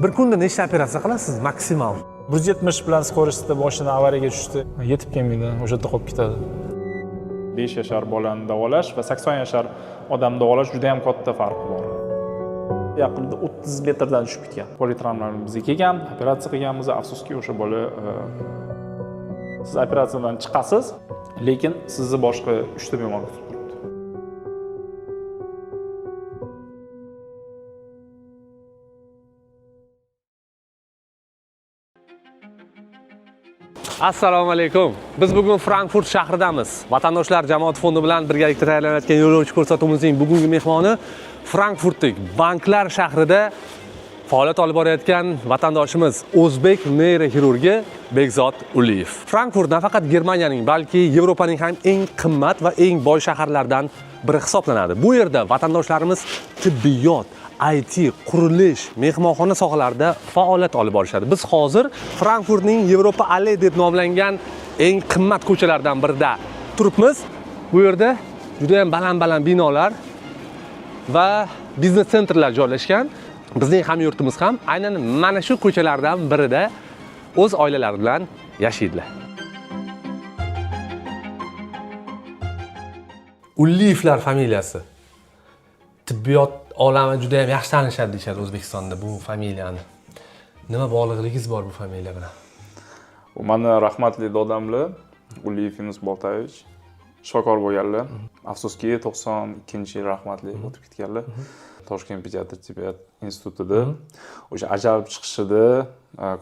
Bir kunda nechta operatsiya qilasiz maksimal? 170 bilan skorostda boshini avariyaga tushdi. Yetib kelmaydi, o'sha yerda qolib ketadi. 5 yashar bolani davolash va 80 yashar odamni davolash juda ham katta farqi bor. Yaqinda 30 metrdan tushib ketgan. Politravmalar bizga kelgan, operatsiya qilganmiz. Afsuski o'sha bola siz operatsiyadan chiqasiz, lekin sizni boshqa 3 ta bemor kutib turibdi. Assalomu alaykum. Biz bugun Frankfurt shahridamiz. Vatandoshlar jamoat fondi bilan birgalikda tayyorlanayotgan yo'lovchi ko'rsatuvimizning bugungi mehmoni Frankfurtlik Banklar shahrida faoliyat olib borayotgan vatandoshimiz o'zbek neyroxirurgi Bekzod Uliyev. Frankfurt nafaqat Germaniyaning, balki Yevropaning ham eng qimmat va eng boy shaharlardan biri hisoblanadi. Bu yerda vatandoshlarimiz tibbiyot, IT, qurilish, mehmonxona sohalarida faoliyat olib borishadi. Biz hozir Frankfurtning Yevropa Alley deb nomlangan eng qimmat ko'chalardan birida turibmiz. Bu yerda juda ham baland-baland binolar va biznes sentrlar joylashgan. Bizning hamyurtimiz ham aynan mana shu ko'chalardan birida o'z oilalari bilan yashaydilar. Uliyevlar familiyasi. Tibbiyot olami juda ham yaxshi tanishadi deyshadi O'zbekistonda bu familiyani. Nima bog'liqligingiz bor bu familiya bilan? U meni rahmatli dodamlar Uliyev Yunus Boltayevich shifokor bo'lganlar. Afsuski 92-yil rahmatli o'tib ketganlar. Toshkent pediatr tibbiyot institutida o'sha ajralib chiqishida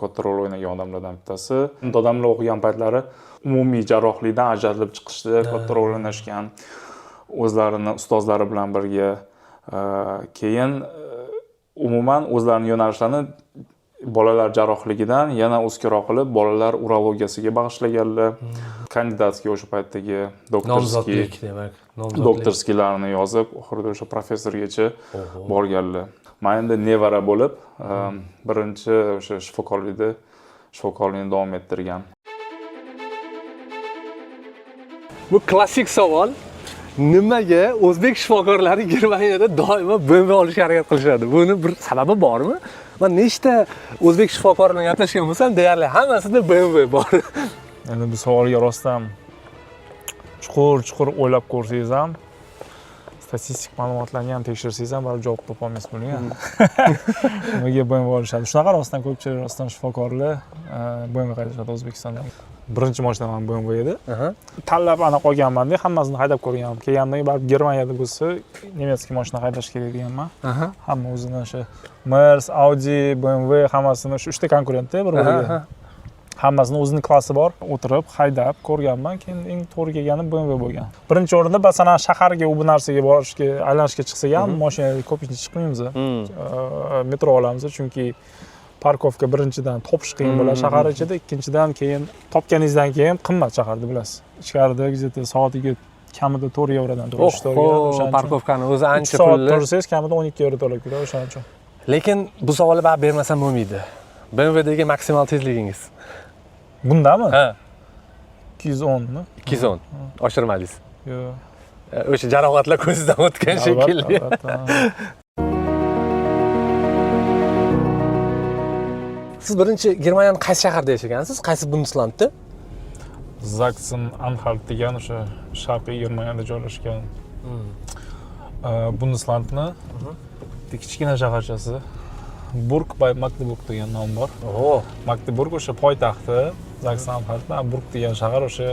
katta rol o'ynagan odamlardan bittasi. Dodamlar o'qigan paytlari umumiy jarrohlikdan ajralib chiqishda katta rol o'ynashgan. O'zlarini ustozlari bilan birga keyin umuman o'zlarining yo'nalishlarini bolalar jarrohligidan yana o'zgaroq qilib bolalar urologiyasiga bag'ishlaganlar. Kandidatskiy o'sha paytdagi doktorskiylarini yozib, oxirida o'sha professorgacha borganlar. Men endi nevara bo'lib, birinchi o'sha shifokorlikni davom ettirgan. Bu klassik savol. Nimaga o'zbek shifokorlari Germaniyada doimo BMW olishga harakat qilishadi? Buni bir sababi bormi? Men nechta o'zbek shifokor bilan gaplashgan bo'lsam, deyarli hammasida BMW bor. Endi bu savolga rostdan chuqur o'ylab ko'rsangiz ham, statistik ma'lumotlarni ham tekshirsangiz ham baribir javob topa olmaysiz bunga. Nimaga BMW olishadi? Shunaqa rostdan ko'pchilik rostdan shifokorlar BMW haydashadi O'zbekistonda. Birinchi mashinam ham BMW edi. Tanlab aniq olganman-da, hammasini haydab ko'rganman. Kelgandan keyin baribir Germaniyada bo'lsa, nemetskiy mashina haydash kerak deganman. Hamma o'zini o'sha Mercedes, Audi, BMW hammasini shu 3 ta konkurentda bir-biriga. Hammasini o'zining klassi bor. O'tirib, haydab ko'rganman. Keyin eng to'g'ri kelgani BMW bo'lgan. Birinchi o'rinda masalan shaharga u bu narsaga borishga, aylanishga chiqsak ham mashinaga ko'pincha chiqmaymiz. Metro olamiz, chunki parkovka birinchidan topish qiyin bo'ladi shahar ichida, ikkinchidan keyin topganingizdan keyin qimmat shaharda bilasiz. Ichkarida где-то soatiga kamida 4 yevrodan to'lash to'g'ri. Parkovkani o'zi ancha pulli. Tursangiz kamida 12 yevro to'lab keladi o'shaning uchun. Lekin bu savolga javob bermasam bo'lmaydi. BMWdagi maksimal tezligingiz? Bundami? Ha. 210 mi? 210. Oshirmadingiz. Yo'q. O'sha jarohatlar ko'zingizdan o'tgan shekilli. Siz birinchi Germaniyaning qaysi shaharda yashagansiz? Qaysi Bundeslandda? Sachsen-Anhalt degan o'sha sharqiy Germaniyada joylashgan Bundeslandni kichkina shaharchasi Burg bei Magdeburg degan nom bor. Magdeburg o'sha poytaxti, Sachsen-Anhaltda Burg degan shahar o'sha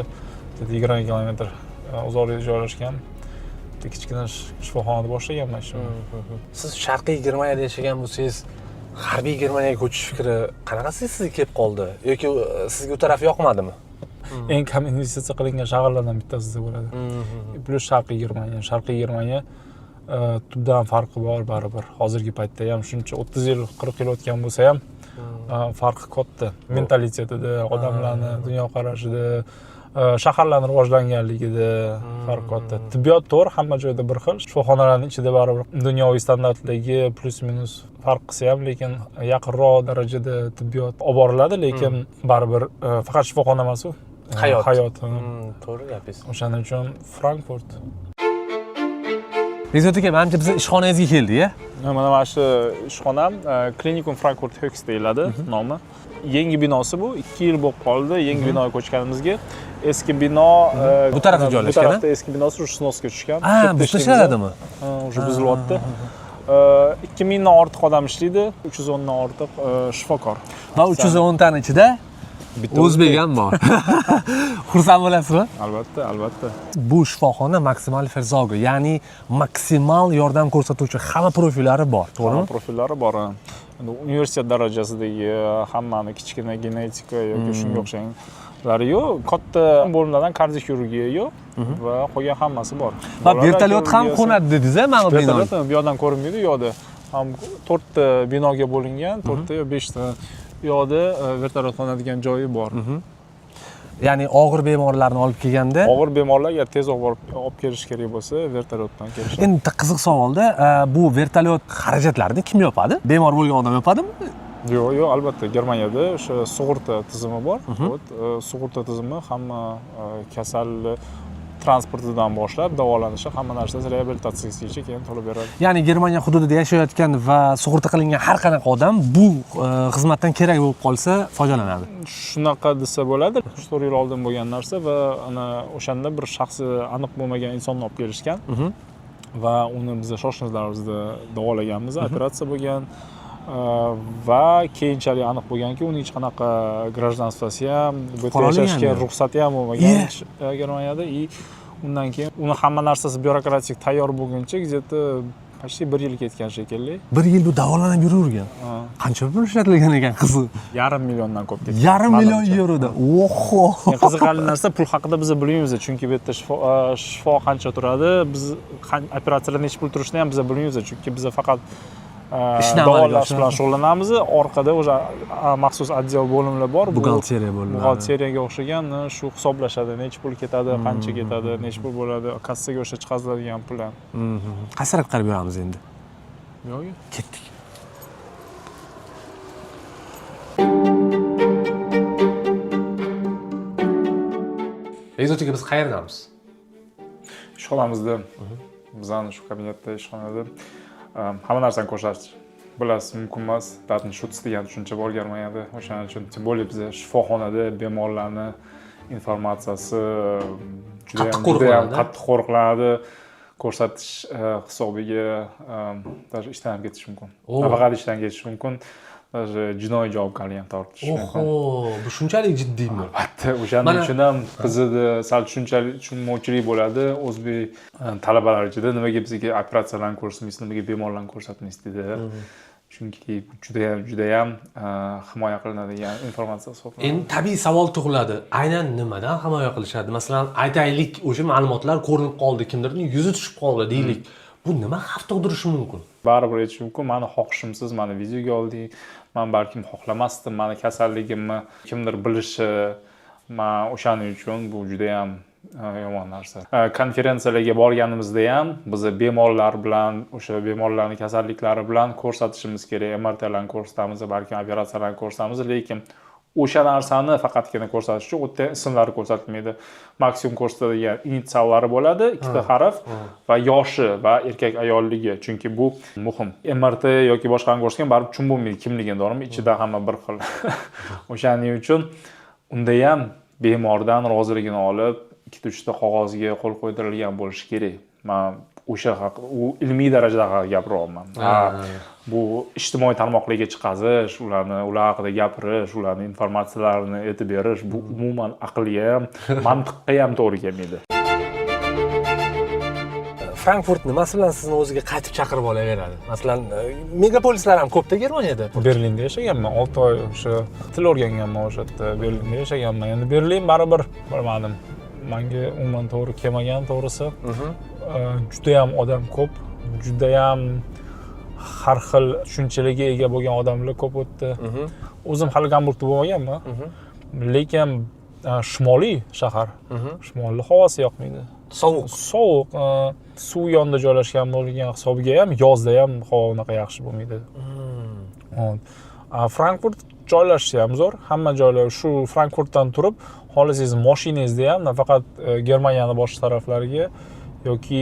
20 kilometr uzoqlikda joylashgan. Kichkina shifoxonada boshlaganman ishimni. Siz sharqiy Germaniyada yashagan bo'lsangiz, G'arbiy Germaniyaga ko'chish fikri qanaqasi sizga kelib qoldi yoki sizga u taraf yoqmadimi? Eng kam investitsiya qilingan shaharlardan bittasi deb bo'ladi. Plus Sharqiy Germaniya tubdan farqi bor baribir. Hozirgi paytda ham shuncha 30 yil, 40 yil o'tgan bo'lsa ham farqi katta. Mentalitetida, odamlarni dunyoqarashida, shaharlarning rivojlanganligida farq katta. Tibbiyot to'g'ri hamma joyda bir xil. Shifoxonalarning ichida baribir dunyoviy standartdagi plus minus farq qilsa ham, lekin yaqinroq darajada tibbiyot olib boriladi, lekin baribir faqat shifoxona emas u. Hayot. To'g'ri gapingiz. O'shaning uchun Frankfurt. Bekzod aka, menimcha biz ishxonangizga keldik-a. Mana shu ishxonam Klinikum Frankfurt Höchst deyiladi nomi. Yangi binosi bu. 2 yil bo'lib qoldi yangi binoga ko'chganimizga. Eski bino Bu tarafda joylashgan. Bu tarafda eski binosi shu snosga tushgan. Bu ishladimi? Уже buzilyapti. 2000 dan ortiq odam ishlaydi, 310 dan ortiq shifokor. Va 310 tani ichida bitta o'zbek ham bor. Xursand bo'lasizmi? Albatta, albatta. Bu shifoxona maksimal Ferzoga, ya'ni maksimal yordam ko'rsatuvchi hamma profillari bor, to'g'rimi? Hamma profillari bor. Endi universitet darajasidagi hammani kichkina genetika yoki shunga o'xshaganlari yo'q, katta bo'limlardan kardioxirurgiya yo'q va qolgan hammasi bor. Va vertolyot ham qo'nadi dedingiz-a, mana bu bino. Vertolyot bu yoqdan ko'rinmaydi, u yoqda ham 4 ta binoga bo'lingan, 4 ta yo 5 ta u yoqda vertolyot qo'nadigan joyi bor. Ya'ni og'ir bemorlarni olib kelganda, og'ir bemorlarga tezroq borib olib kelish kerak bo'lsa, vertolyot bilan kelish. Endi qiziq savolda, bu vertolyot xarajatlarini kim yopadi? Bemor bo'lgan odam yopadimi? Yo'q, yo'q, albatta Germaniyada o'sha sug'urta tizimi bor. Sug'urta tizimi hamma kasal transportidan boshlab davolanishi, hamma narsasi reabilitatsiyasigacha keyin to'lab beradi. Ya'ni Germaniya hududida yashayotgan va sug'urta qilingan har qanaqa odam bu xizmatdan kerak bo'lib qolsa foydalanadi. Shunaqa desa bo'ladi. 4 yil oldin bo'lgan narsa va ana o'shanda bir shaxsi aniq bo'lmagan insonni olib kelishgan va uni biz shoshilinchlarimizda davolaganmiz, operatsiya bo'lgan. Va keyinchalik aniq bo'lganki, uning hech qanaqa grajdanstvasi ham, bu yerda yashashga ruxsati ham bo'lmagan Germaniyada. Undan keyin uni hamma narsasi byurokratik tayyor bo'lguncha где-то почти 1 yil ketgan shekilli. 1 yil bu davolanib yuravergan. Qancha pul ishlatilgan ekan qizi? 1,5 milliondan ko'p ketgan. 1,5 million yevroda. Oho. Qiziqarli narsa, pul haqida biz bilmaymiz, chunki bu yerda shifo qancha turadi, biz operatsiyalar necha pul turishini ham biz bilmaymiz, chunki biz faqat davolash bilan shug'ullanamiz. Orqada o'sha maxsus otdel bo'limlar bor. Buxgalteriya bo'limlari. Buxgalteriyaga o'xshagan shu hisoblashadi, necha pul ketadi, qancha ketadi, necha pul bo'ladi, kassaga o'sha chiqaziladigan pullar. Qaysi tarafga qarab yuramiz endi? Yo'q. Ketdik. Bekzod aka, biz qayerdamiz? Ishxonamizda, bizning shu kabinetda, ishxonada hamma narsani ko'rsatish bilasiz mumkin emas. Datenschutz degan tushuncha bor Germaniyada. O'shaning uchun tем более biz shifoxonada bemorlarni informatsiyasi juda ham qattiq qo'riqlanadi. Ko'rsatish hisobiga даже ishdan ham ketish mumkin. Faqat ishdan ketish mumkin. Даже jinoiy javobgarlik ham tortish mumkin. Oho, bu shunchalik jiddiymi? Albatta, o'shaning uchun ham bizda sal tushunmovchilik bo'ladi. O'zbek talabalar ichida nimaga bizga operatsiyalarni ko'rsatmaysiz, nimaga bemorlarni ko'rsatmaysiz dedi. Chunki juda ham himoya qilinadigan informatsiya hisoblanadi. Endi tabiiy savol tug'iladi. Aynan nimadan himoya qilishadi? Masalan, aytaylik, o'sha ma'lumotlar ko'rinib qoldi, kimdirning yuzi tushib qoldi deylik. Bu nima xavf tug'dirishi mumkin? Baribir aytish mumkin, meni xohishimsiz meni videoga olding, men balkim xohlamasdim, meni kasalligimni kimdir bilishi, men o'shaning uchun bu juda ham yomon narsa. Konferensiyalarga borganimizda ham biz bemorlar bilan, o'sha bemorlarning kasalliklari bilan ko'rsatishimiz kerak, MRTlarni ko'rsatamiz, balkim operatsiyalarni ko'rsatamiz, lekin o'sha narsani faqatgina ko'rsatish uchun o'tda ismlari ko'rsatilmaydi. Maksimum ko'rsatadigan initsiallari bo'ladi, 2 ta harf va yoshi va erkak ayolligi, chunki bu muhim. MRT yoki boshqani ko'rsatgan baribir tushunib bo'lmaydi kimligini, to'g'rimi? Ichida hamma bir xil. O'shaning uchun unda ham bemordan roziligini olib, 2-3 ta qog'ozga qo'l qo'ydirilgan bo'lishi kerak. Men o'sha haqida, u ilmiy darajada gapiryapman. Bu ijtimoiy tarmoqlarga chiqazish, ular haqida gapirish, ularning informatsiyalarini aytib berish, bu umuman aqlga ham, mantiqqa ham to'g'ri kelmaydi. Frankfurt nimasi bilan sizni o'ziga qaytib chaqirib olaveradi? Masalan, megapolislar ham ko'pda Germaniyada. Berlinda yashaganman, 6 oy o'sha til o'rganganman o'sha yerda, Berlinda yashaganman. Endi Berlin baribir bilmadim. Menga umuman to'g'ri kelmagan, to'g'risi. Juda ham odam ko'p, juda ham har xil tushunchalarga ega bo'lgan odamlar ko'p o'tdi. O'zim hali Gamburgda bo'lmaganman. Lekin shimoliy shahar. Shimolli havosi yoqmaydi. Sovuq. Suv yonida joylashgan bo'lgan hisobiga ham yozda ham havo unaqa yaxshi bo'lmaydi. Frankfurt joylashishi ham zo'r. Hamma joylar shu Frankfurtdan turib, xohlasangiz mashinangizda ham nafaqat Germaniyaning boshqa taraflariga yoki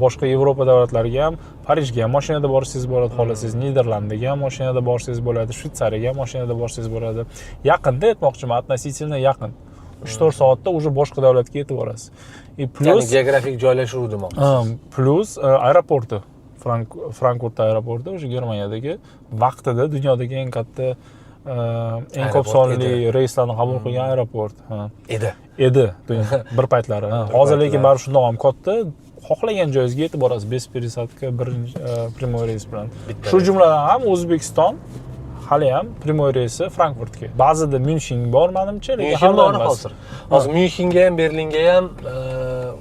boshqa Yevropa davlatlariga ham, Parijga ham mashinada borishingiz bo'ladi, xohlasangiz Niderlandiyaga ham mashinada borishingiz bo'ladi, Shvetsariyaga ham mashinada borishingiz bo'ladi. Yaqinda aytmoqchiman, относительно yaqin. 3-4 soatda уже boshqa davlatga yetib borasiz. Ya'ni geografik joylashuv demoqchisiz. Plus aeroporti, Frankfurt aeroporti o'sha Germaniyadagi vaqtida dunyodagi eng katta eng ko'p sonli reyslarni qabul qilgan aeroport. Edi bir paytlari. Hozir lekin baribir shundoq ham katta, xohlagan joyingizga yetib borasiz без пересадка birinchi primoy reys bilan. Shu jumladan ham O'zbekiston hali ham primoy reysi Frankfurtga. Ba'zida München bor menimcha, lekin hamma emas. Hozir Münchenga ham, Berlinga ham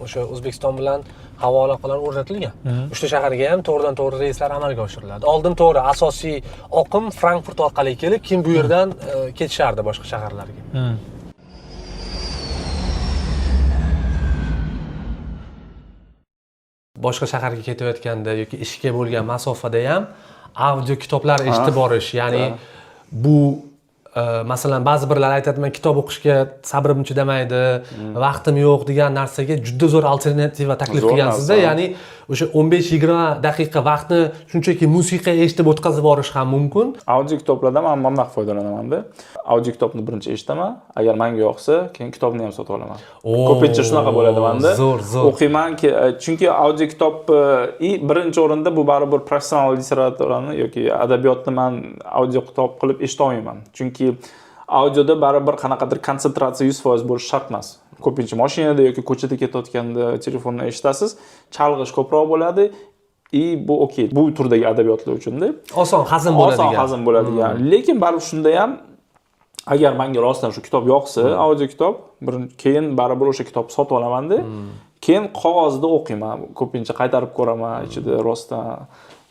o'sha O'zbekiston bilan havo aloqalari o'rnatilgan. Uchta shaharga ham to'g'ridan-to'g'ri reyslar amalga oshiriladi. Oldin to'g'ri asosiy oqim Frankfurt orqali kelib, keyin bu yerdan ketishardi boshqa shaharlarga. Boshqa shaharga ketayotganda yoki ishga bo'lgan masofada ham audio kitoblar eshitib borish, ya'ni bu masalan ba'zi birlar aytadi, men kitob o'qishga sabrim chidamaydi, vaqtim yo'q degan narsaga juda zo'r alternativa taklif qilgansizda, ya'ni o'sha 15-20 daqiqa vaqtni shunchaki musiqa eshitib o'tkazib yuborish ham mumkin. Audio kitoblardan men bundan foydalanaman-da. Audio kitobni birinchi eshitaman, agar menga yoqsa, keyin kitobni ham sotib olaman. Ko'pincha shunaqa bo'ladi menda. O'qiyman, chunki audio kitob birinchi o'rinda bu baribir professional literaturani yoki adabiyotni men audio kitob qilib eshita olmayman. Chunki audioda baribir qanaqadir konsentratsiya 100% bo'lishi shart emas. Ko'pincha mashinada yoki ko'chada ketayotganda telefondan eshitasiz, chalg'ish ko'proq bo'ladi. Bu okey. Bu turdagi adabiyotlar uchun-da. Oson hazm bo'ladigan. Oson hazm bo'ladigan. Lekin baribir shunda ham agar menga rostdan shu kitob yoqsa, audio kitob, keyin baribir o'sha kitobni sotib olaman-da. Keyin qog'ozda o'qiyman. Ko'pincha qaytarib ko'raman, ichida rostdan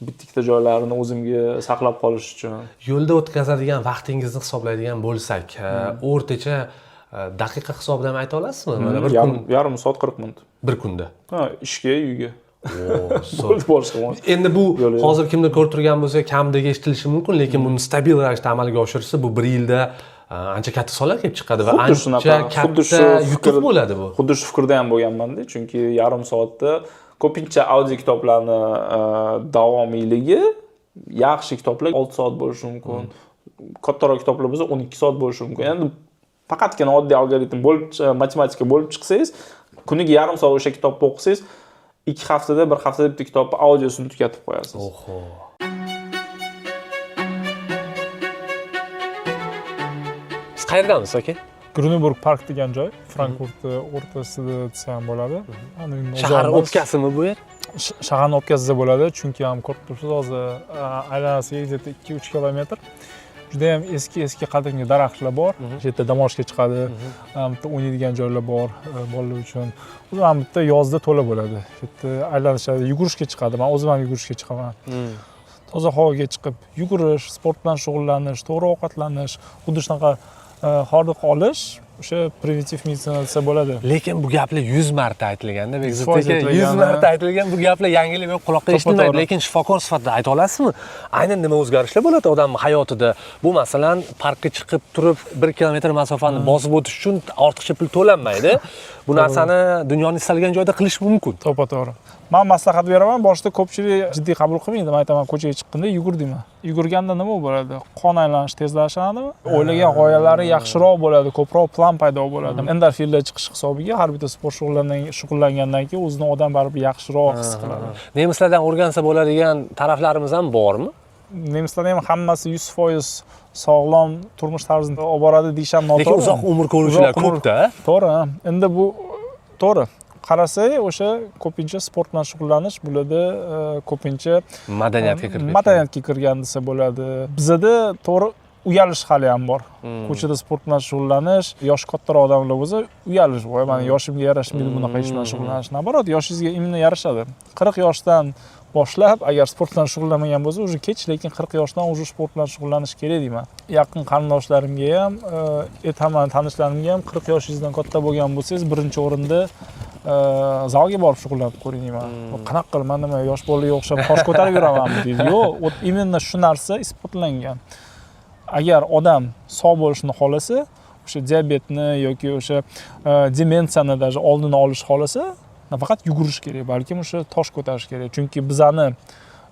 bitta joylarini o'zimga saqlab qolish uchun. Yo'lda o'tkazadigan vaqtingizni hisoblaydigan bo'lsak, o'rtacha daqiqa hisobidan ayta olasizmi? Mana bir kun, yarim soat 40 minut. Bir kunda. Ishga, uyga. Endi bu hozir kimdir ko'rib turgan bo'lsa, kamdagi eshitilishi mumkin, lekin buni stabil ravishda amalga oshirsa, bu 1 yilda ancha katta sonlar kelib chiqadi va ancha katta yutuq bo'ladi bu. Xuddi shu fikrda ham bo'lganman-da, chunki yarim soatda ko'pincha audio kitoblarni davomiyligi yaxshi kitoblar 6 soat bo'lishi mumkin. Kattaroq kitoblar bo'lsa 12 soat bo'lishi mumkin. Endi faqatgina oddiy algoritm bo'lib, matematika bo'lib chiqsangiz, kuniga yarim soat o'sha kitobni o'qisangiz, 2 haftada, 1 haftada bitta kitobni audiosini tugatib qo'yasiz. Oho. Siz qayerdamiz aka? Grünenburg Park degan joy, Frankfurt o'rtasida desa ham bo'ladi. Shahar o'pkasimi bu yer? Shaharning o'pkasida bo'ladi, chunki ham ko'rib turibsiz, hozir aylanasiga 2-3 kilometr. Juda ham eski qadimgi daraxtlar bor. Bu yerda dam olishga chiqadi, bitta o'ynaydigan joylar bor bolalar uchun. O'zi ham bitta yozda to'la bo'ladi. Bu yerda aylanishadi, yugurishga chiqadi. Men o'zim ham yugurishga chiqaman. Toza havoga chiqib, yugurish, sport bilan shug'ullanish, to'g'ri ovqatlanish, xuddi shunaqa hordiq olish, o'sha preventiv meditsina desa bo'ladi. Lekin bu gaplar 100 marta aytilganda, Bekzod aka, 100 marta aytilgan bu gaplar yangilik yo'q, quloqqa eshitilmaydi, lekin shifokor sifatida ayta olasizmi? Aynan nima o'zgarishlar bo'ladi odam hayotida? Bu masalan, parkka chiqib turib 1 kilometr masofani bosib o'tish uchun ortiqcha pul to'lanmaydi. Bu narsani dunyoning istalgan joyda qilish mumkin. To'g'ri. Men maslahat beraman, boshida ko'pchilik jiddiy qabul qilmaydi. Men aytaman, ko'chaga chiqqanda yugur deyman. Yugurganda nima bo'ladi? Qon aylanishi tezlashadimi? O'ylagan g'oyalari yaxshiroq bo'ladi, ko'proq plan paydo bo'ladi. Endorfinlar chiqish hisobiga har bitta sport shug'ullangandan keyin o'zini odam baribir yaxshiroq his qiladi. Nemislardan o'rgansa bo'ladigan taraflarimiz ham bormi? Nemislarning ham hammasi 100% sog'lom turmush tarzini olib boradi deyish ham noto'g'ri. Lekin uzoq umr ko'ruvchilar ko'p-da. To'g'ri. Endi bu to'g'ri. Qarasak, o'sha ko'pincha sport bilan shug'ullanish bo'ladi, ko'pincha madaniyatga kirgan desa bo'ladi. Bizda to'g'ri uyalish hali ham bor. Ko'chada sport bilan shug'ullanish, yoshi kattaroq odamlar bo'lsa, uyalish, voy, meni yoshimga yarashmaydi bunaqa ish bilan shug'ullanish. Naborot, yoshingizga imni yarashadi. 40 yoshdan boshlab agar sport bilan shug'ullanmagan bo'lsa, o'zi kech, lekin 40 yoshdan o'zi sport bilan shug'ullanish kerak deyman. Yaqin qarindoshlarimga ham, aytaman, tanishlarimga ham 40 yoshingizdan katta bo'lgan bo'lsangiz, birinchi o'rinda zalga borib shug'ullanib ko'ring deyman. Qanaqa qilib, men nima yosh bolaga o'xshab tosh ko'tarib yuramanmi deydi. Yo'q, imенно shu narsa isbotlangan. Agar odam sog' bo'lishni xohlasa, o'sha diabetni yoki o'sha demensiyani даже oldini olish xohlasa, nafaqat yugurish kerak, balkim o'sha tosh ko'tarish kerak. Chunki bizani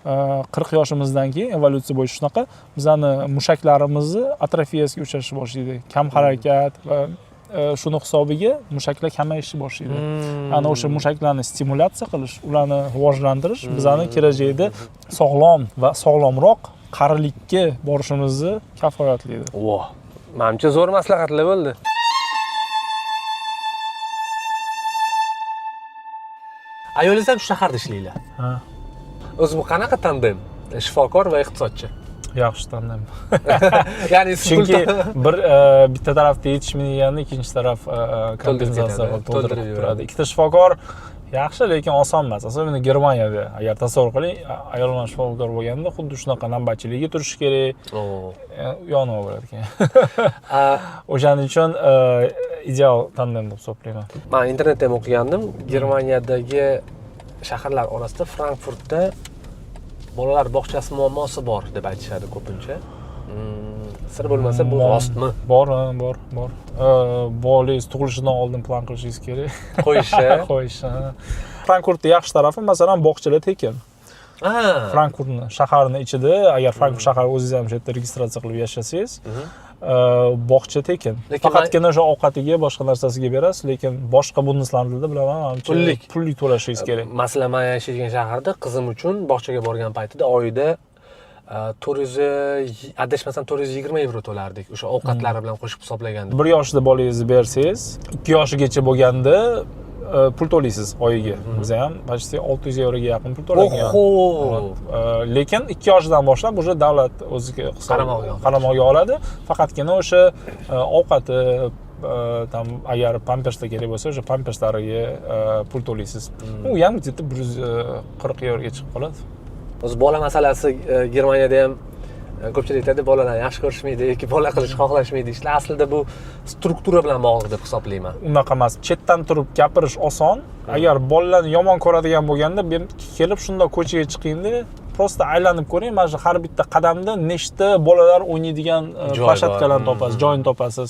40 yoshimizdan keyin evolyutsiya bo'yicha shunaqa, bizani mushaklarimizni atrofiyasiga uchrashi boshlaydi. Kam harakat va shuni hisobiga mushaklar kamayishni boshlaydi. Ana o'sha mushaklarni stimulyatsiya qilish, ularni rivojlantirish bizani kelajakda sog'lom va sog'lomroq qarilikka borishimizni kafolatlaydi. Voh, menimcha zo'r maslahatlar bo'ldi. Ayolingiz ham shu shaharda ishlaydi. Ha, O'zi bu qanaqa tandem? Shifokor va iqtisodchi. yaxshi tanlab. Ya'ni Chunki bitta tarafda yetishmaydiganda ikkinchi taraf kompensatsiya qilib to'ldirib turadi. Ikkita shifokor yaxshi, lekin oson emas. Asosan Germaniyada agar tasavvur qiling, ayol bilan shifokor bo'lganda xuddi shunaqa navbatchilikka turish kerak. Yonib bo'ladi ekan. O'shaning uchun ideal tandem deb hisoblayman. Men internetda ham o'qigandim. Germaniyadagi shaharlar orasida Frankfurtda bolalar bog'chasi muammosi bor deb aytishadi ko'pincha. Sir bo'lmasa bu rostmi? Bor. Bolangiz tug'ilishidan oldin plan qilishingiz kerak. Qo'yish. Frankfurtda yaxshi tarafi, masalan, bog'chalar tekin. Frankfurtni shaharning ichida, agar Frankfurt shahar o'zingiz ham shu yerda registratsiya qilib yashasangiz, bog'cha tekin. Faqatgina o'sha ovqatiga, boshqa narsasiga berasiz, lekin boshqa bundeslandlarda bilaman, pullik to'lashingiz kerak. Masalan, men yashaydigan shaharda qizim uchun bog'chaga borgan paytida oyida 400, adashmasam 420 euro to'lardik. O'sha ovqatlari bilan qo'shib hisoblaganda. 1 yoshda bolangizni bersangiz, 2 yoshigacha bo'lganda pul to'laysiz oyiga. Biz ham почти 600 euroga yaqin pul to'lagan. Lekin 2 yoshdan boshlab o'sha davlat o'ziga qaramog'iga oladi. Faqatgina o'sha ovqati agar pampersda kerak bo'lsa, o'sha pamperslariga pul to'laysiz. U ham где-то 140 euroga chiqib qoladi. O'zi bola masalasi Germaniyada ham ko'pchilik aytadi, bolalarni yaxshi ko'rishmaydi yoki bola qilishni xohlashmaydi. Ishlar aslida bu struktura bilan bog'liq deb hisoblayman. Unaqa emas. Chetdan turib gapirish oson. Agar bolalarni yomon ko'radigan bo'lganda, kelib shunda ko'chaga chiqingda, prosta aylanib ko'ring. Mana shu har bitta qadamda nechta bolalar o'ynaydigan plashatkalarni topasiz, joyni topasiz.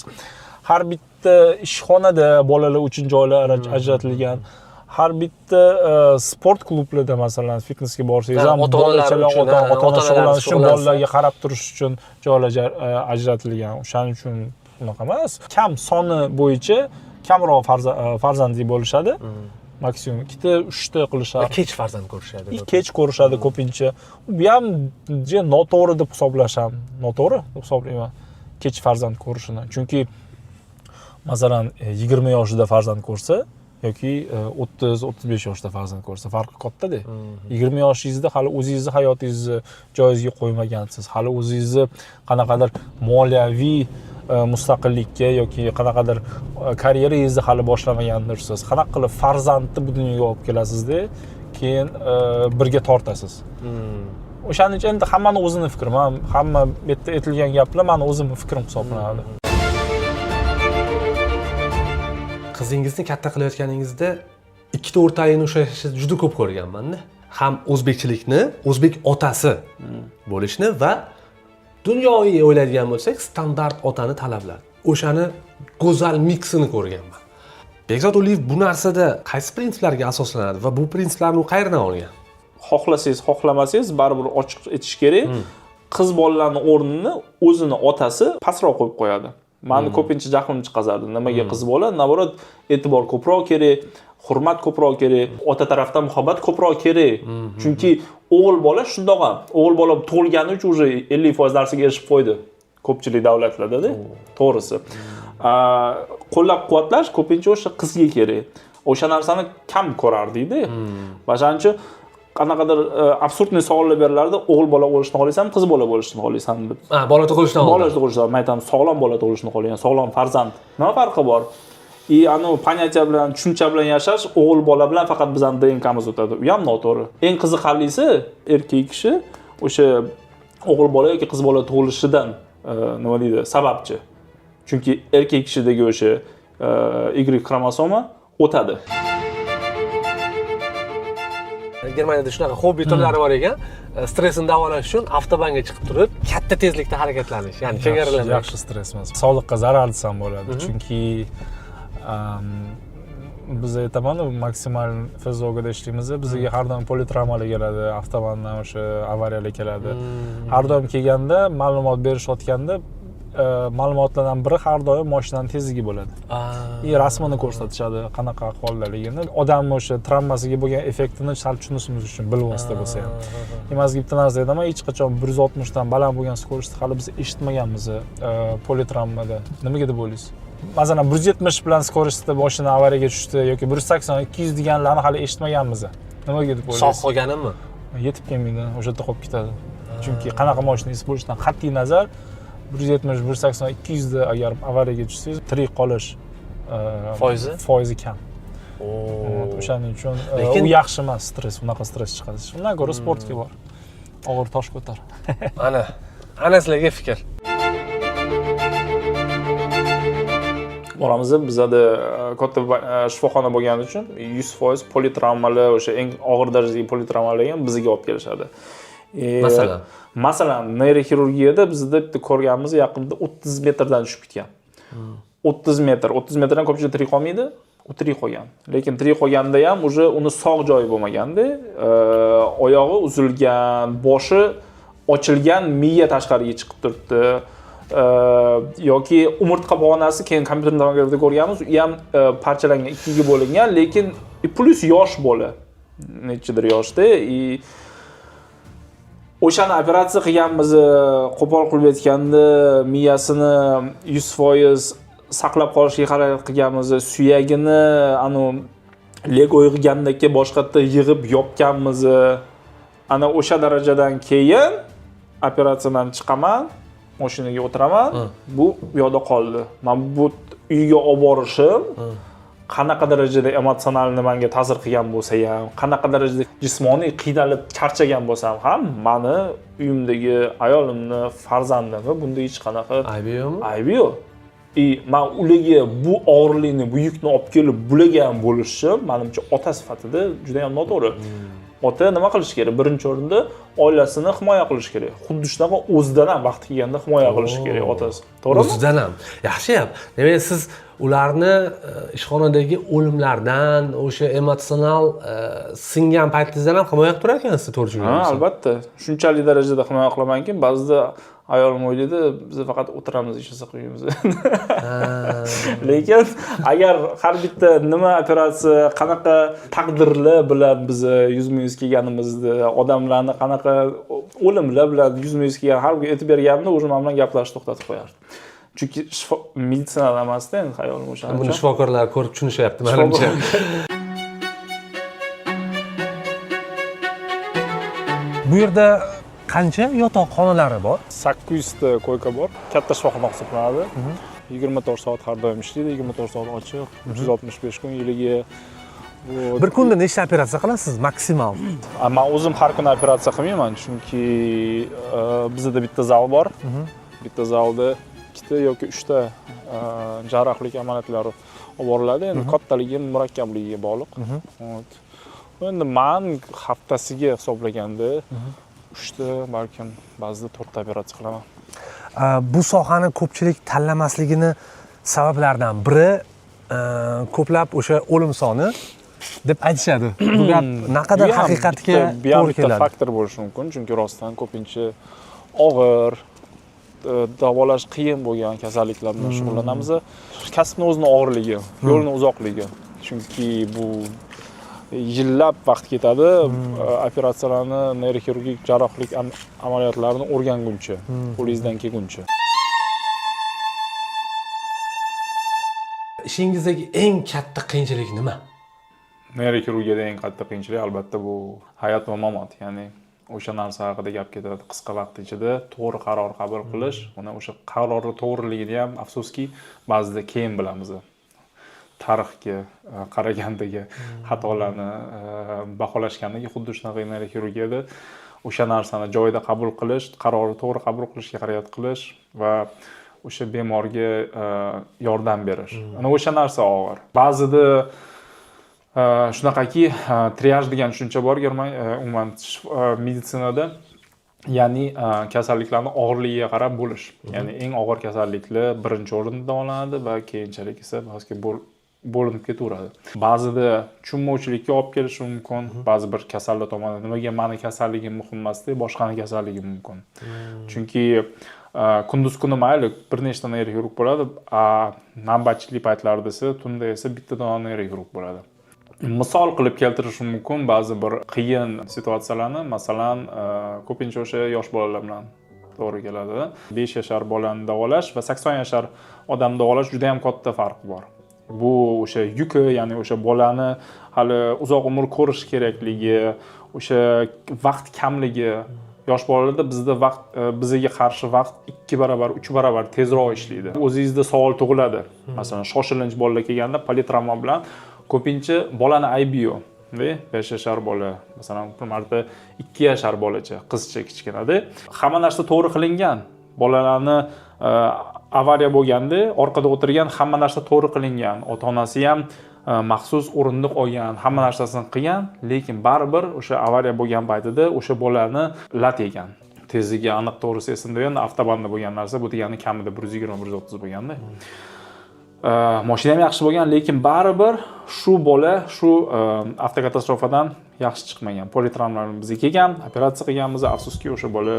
Har bitta ishxonada bolalar uchun joylar ajratilgan. Har bitta sport klublarida, masalan, fitnessga borsangiz ham ota-onalar shug'ullanish uchun, bolalarga qarab turish uchun joylar ajratilgan. O'shaning uchun unaqa emas. Kam soni bo'yicha kamroq farzandli bo'lishadi. Maksimum 2-3 ta qilishadi. Kech farzand ko'rishadi. Kech ko'rishadi ko'pincha. Bu ham noto'g'ri deb hisoblasham. Noto'g'ri deb hisoblayman. Kech farzand ko'rishini. Chunki masalan 20 yoshida farzand ko'rsa yoki 30-35 yoshda farzand ko'rsa farqi katta-da. 20 yoshingizda hali o'zingizni hayotingizni joyingizga qo'ymagansiz. Hali o'zingizni qanaqadir moliyaviy mustaqillikka yoki qanaqadir karyerangizni hali boshlamagandirsiz. Qanaqa qilib farzandni bu dunyoga olib kelasizda, keyin birga tortasiz. O'shaning uchun endi hammaning o'zining fikri. Hamma bu yerda aytilgan gaplar meni o'zimning fikrim hisoblanadi. Qizingizni katta qilayotganingizda ikkita o'rtagini ushlashni juda ko'p ko'rganman-da. Ham o'zbekchilikni, o'zbek otasi bo'lishni va dunyoviy o'ylaydigan bo'lsak, standart otani talablar. O'shani go'zal miksini ko'rganman. Bekzod Uliyev bu narsada qaysi prinsiplarga asoslanadi va bu prinsiplarni u qayerdan olgan? Xohlasangiz, xohlamasangiz baribir ochiq aytish kerak. Qiz bolalarning o'rnini o'zini otasi pastroq qo'yib qo'yadi. Meni ko'pincha jahlim chiqazardi. Nimaga qiz bola? Navorot e'tibor ko'proq kerak, hurmat ko'proq kerak, ota tarafdan muhabbat ko'proq kerak. Chunki o'g'il bola shundoq ham. O'g'il bola tug'ilgani uchun уже 50% narsaga erishib qo'ydi. Ko'pchilik davlatlarda-da, to'g'risi. Qo'llab-quvvatlash ko'pincha o'sha qizga kerak. O'sha narsani kam ko'rardik-da. O'shaning qanaqadir absurdniy savollar berilardi. O'g'il bola bo'lishni xohlaysanmi, qiz bola bo'lishni xohlaysanmi deb. Bola tug'ilishdan oldin. Bola tug'ilishdan, men aytaman, sog'lom bola tug'ilishni xohlayman, sog'lom farzand. Nima farqi bor? Anu понятие bilan, tushuncha bilan yashash o'g'il bola bilan faqat bizning DNKmiz o'tadi. U ham noto'g'ri. Eng qiziqarlisi erkak kishi o'sha o'g'il bola yoki qiz bola tug'ilishidan nima deydi, sababchi. Chunki erkak kishidagi o'sha Y xromosoma o'tadi. Germaniyada shunaqa hobbi turlari bor ekan. Stressni davolash uchun avtobanga chiqib turib, katta tezlikda harakatlanish, ya'ni chegaralanmagan. Yaxshi stress emas. Sog'liqqa zarar desam bo'ladi. Chunki biz aytaman, maksimal fizologiyada ishlaymiz. Bizga har doim politravmalar keladi, avtobandan o'sha avariyalar keladi. Har doim kelganda ma'lumot berishayotganda ma'lumotlardan biri har doim mashinaning tezligi bo'ladi. Rasmini ko'rsatishadi, qanaqa ahvoldaligini. Odamning o'sha travmasiga bo'lgan effektini sal tushunishimiz uchun bilvosita bo'lsa ham. Emasga bitta narsa aytaman, hech qachon 160 dan baland bo'lgan skorost hali biz eshitmaganmiz politravmada. Nimaga deb o'ylaysiz? Masalan 170 bilan skorostda mashina avariyaga tushdi yoki 180, 200 deganlarni hali eshitmaganmiz. Nimaga deb o'ylaysiz? Sog' qolganimi? Yetib kelmaydi, o'sha yerda qolib ketadi. Chunki qanaqa mashinangiz bo'lishidan qat'iy nazar 170, 180, 200 da agar avariyaga tushsangiz tirik qolish foizi kam. O'shaning uchun u yaxshi emas, unaqa stress chiqarish. Undan ko'ra sportga bor. Og'ir tosh ko'tar. Ana sizlarga fikr. Boramiz, bizada katta shifoxona bo'lgani uchun 100% politravmali, o'sha eng og'ir darajadagi politravmalar ham bizga olib kelishadi. Masalan, neyroxirurgiyada bizda bitta ko'rganimiz yaqinda 30 metrdan tushib ketgan. 30 metrdan ko'pchilik tirik qolmaydi, u tirik qolgan. Lekin tirik qolganda ham uje uni sog' joyi bo'lmaganda, oyog'i uzilgan, boshi ochilgan, miya tashqariga chiqib turibdi. Yoki umurtqa pog'onasi keyin kompyuter tomografida ko'rganmiz, u ham parchalangan, ikkiga bo'lingan, lekin plus yosh bola. Nechidir yoshda, o'shani operatsiya qilganmiz, qo'pol qilib aytganda miyasini 100% saqlab qolishga harakat qilganmiz, suyagini Lego yig'gandagi boshqatda yig'ib yopganmiz. Ana o'sha darajadan keyin operatsiyadan chiqaman, mashinaga o'tiraman, bu yo'lda qoldi. Men bu uyga olib borishim qanaqa darajada emotsionalni menga ta'sir qilgan bo'lsa ham, qanaqa darajada jismoniy qiynalib charchagan bo'lsam ham, meni uyimdagi ayolimni, farzandimni bunda hech qanaqa aybi yo'q. Men ularga bu og'irlikni, bu yukni olib kelib bulagan bo'lishim, menimcha ota sifatida juda ham noto'g'ri. Ota nima qilish kerak? Birinchi o'rinda oilasini himoya qilish kerak. Xuddi shunaqa o'zidan ham vaqti kelganda himoya qilish kerak otasi. To'g'rimi? O'zidan ham. Yaxshiyam. Demak, siz ularni ishxonadagi o'limlardan, o'sha emotsional singan paytingizdan ham himoya qilib turar ekansiz, to'g'ri? Ha, albatta. Shunchalik darajada himoya qilamanki, ba'zida ayolim o'ylaydi, biz faqat o'tiramiz, ishlasak uyimiz. Lekin agar har bitta nima operatsiya, qanaqa taqdirlar bilan biz yuzma-yuz kelganimizda, odamlarni qanaqa o'limlar bilan yuzma-yuz kelgan har bir aytib berganimda, o'sha men bilan gaplashishni to'xtatib qo'yardi. Chunki meditsinada emasda, endi xayolim o'sha. Buni shifokorlar ko'rib tushunishyapti, menimcha. Bu yerda qancha yotoq xonalari bor? 800 ta koyka bor. Katta shifoxona hisoblanadi. 24 soat har doim ishlaydi, 24 soat ochiq, 365 kun yiliga. Bir kunda nechta operatsiya qilasiz maksimal? Men o'zim har kuni operatsiya qilmayman, chunki bizda bitta zal bor. Bitta zalda 2 ta yoki 3 ta jarrohlik amaliyotlari olib boriladi. Endi kattaligi, murakkabligiga bog'liq. Endi men haftasiga hisoblaganda 3 ta, balkim ba'zida 4 ta operatsiya qilaman. Bu sohani ko'pchilik tanlamasligini sabablaridan biri ko'plab o'sha o'lim soni deb aytishadi. Bu gap naqadar haqiqatga to'g'ri keladi. Bitta faktor bo'lishi mumkin, chunki rostdan ko'pincha og'ir, davolash qiyin bo'lgan kasalliklar bilan shug'ullanamiz. Kasbning o'zining og'irligi, yo'lning uzoqligi. Chunki bu yillab vaqt ketadi, operatsiyalarni, neyroxirurgik jarrohlik amaliyotlarini o'rganguncha, qo'lingizdan kelguncha. Ishingizdagi eng katta qiyinchilik nima? Neyroxirurgiyada eng katta qiyinchilik albatta bu hayot va mamot, ya'ni o'sha narsa haqida gap ketadi. Qisqa vaqt ichida to'g'ri qaror qabul qilish, uni o'sha qarorni to'g'riligini ham afsuski ba'zida keyin bilamiz. Tarixga qaragandagi xatolarni baholashgandagi xuddi shunaqa neyroxirurgiyada o'sha narsani joyida qabul qilish, qarorni to'g'ri qabul qilishga harakat qilish va o'sha bemorga yordam berish. Ana o'sha narsa og'ir. Ba'zida shunaqaki triaj degan tushuncha bor umuman meditsinada, ya'ni kasalliklarni og'irligiga qarab bo'lish. Ya'ni eng og'ir kasalliklar birinchi o'rinda davolanadi va keyinchalik esa bo'linib ketaveradi. Ba'zida tushunmovchilikka olib kelishi mumkin, ba'zi bir kasallar tomonidan nimaga mani kasalligim muhim emasdi, boshqani kasalligi mumkin. Chunki kunduz kuni mayli bir nechta neyra xirurg bo'ladi, navbatchilik paytlarida esa tunda esa bitta dona neyra xirurg bo'ladi. Misol qilib keltirishim mumkin ba'zi bir qiyin situatsiyalarni, masalan, ko'pincha o'sha yosh bolalar bilan to'g'ri keladi. 5 yashar bolani davolash va 80 yashar odamni davolash juda ham katta farq bor. Bu o'sha yuki, ya'ni o'sha bolani hali uzoq umr ko'rish kerakligi, o'sha vaqt kamligi. Yosh bolalarda bizda vaqt bizga qarshi vaqt 2 barobar, 3 barobar tezroq ishlaydi. O'zingizda savol tug'iladi. Masalan, shoshilinch bolalar kelganda politrauma bilan ko'pincha bolani aybi yo'q. 5 yashar bola, masalan, bir marta 2 yashar bolacha, qizcha kichkinada. Hamma narsa to'g'ri qilingan. Bolalarni avariya bo'lganda orqada o'tirgan, hamma narsa to'g'ri qilingan. Ota-onasi ham maxsus o'rindiq olgan, hamma narsasini qilgan, lekin baribir o'sha avariya bo'lgan paytida o'sha bolani lat yegan. Tezligi aniq to'g'risi esimda yo'q, avtobanda bo'lgan narsa, bu degani kamida 120-130 bo'lganda. Mashina ham yaxshi bo'lgan, lekin baribir shu bola shu avtokatastrofadan yaxshi chiqmagan. Politraumlar bizga kelgan, operatsiya qilganmiz, afsuski o'sha bola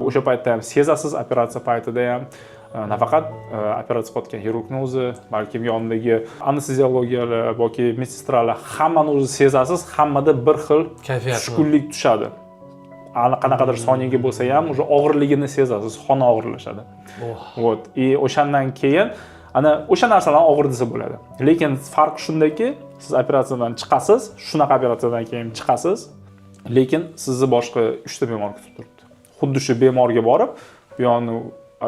o'sha paytda ham sezasiz, operatsiya paytida ham nafaqat operatsiya qilayotgan xirurgning o'zi, balki yonidagi anesteziologiyalar yoki medsestralar hammani o'zi sezasiz, hammada bir xil tushkunlik tushadi. Qanaqadir soniyaga bo'lsa ham o'sha og'irligini sezasiz, xona og'irlashadi. Vot, o'shandan keyin ana o'sha narsalar og'ir desa bo'ladi. Lekin farq shundaki, siz operatsiyadan chiqasiz, shunaqa operatsiyadan keyin chiqasiz, lekin sizni boshqa 3 ta bemor kutib turibdi. Xuddi shu bemorga borib, bu yoqni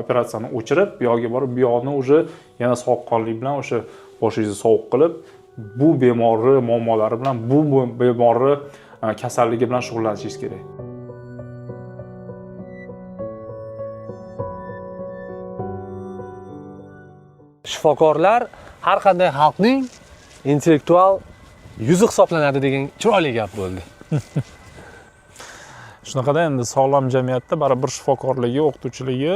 operatsiyani o'chirib, bu yoqga borib, bu yoqni o'sha yana sovuqqonlik bilan o'sha boshingizni sovuq qilib, bu bemorni muammolari bilan, bu bemorni kasalligi bilan shug'ullanishingiz kerak. Shifokorlar har qanday xalqning intellektual yuzi hisoblanadi degan chiroyli gap bo'ldi. Shunaqada endi sog'lom jamiyatda baribir shifokorligi, o'qituvchiligi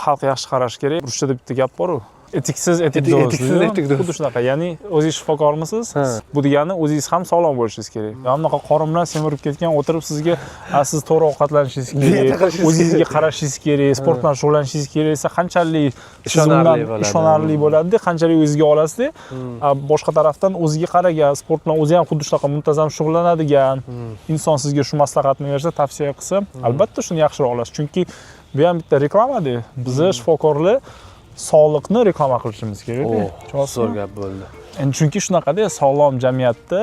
xalq yaxshi qarash kerak. Ruschada bitta gap bor-ku. Etiksiz etik do'st. Xuddi shunaqa. Ya'ni o'zingiz shifokormisiz? Bu degani o'zingiz ham sog'lom bo'lishingiz kerak. Hamma qorin bilan semirib ketgan o'tirib sizga siz to'g'ri ovqatlanishingiz kerak, o'zingizga qarashingiz kerak, sport bilan shug'ullanishingiz kerak esa qanchalik ishonarli bo'ladi, qanchalik o'zingizga olasiz. Boshqa tarafdan o'ziga qaragan, sport bilan o'zi ham xuddi shunaqa muntazam shug'ullanadigan inson sizga shu maslahatni bersa, tavsiya qilsa, albatta shuni yaxshiroq olasiz. Chunki bu ham bitta reklama-da. Biz shifokorlar sog'liqni reklama qilishimiz kerak. Zo'r gap bo'ldi. Endi chunki shunaqada sog'lom jamiyatda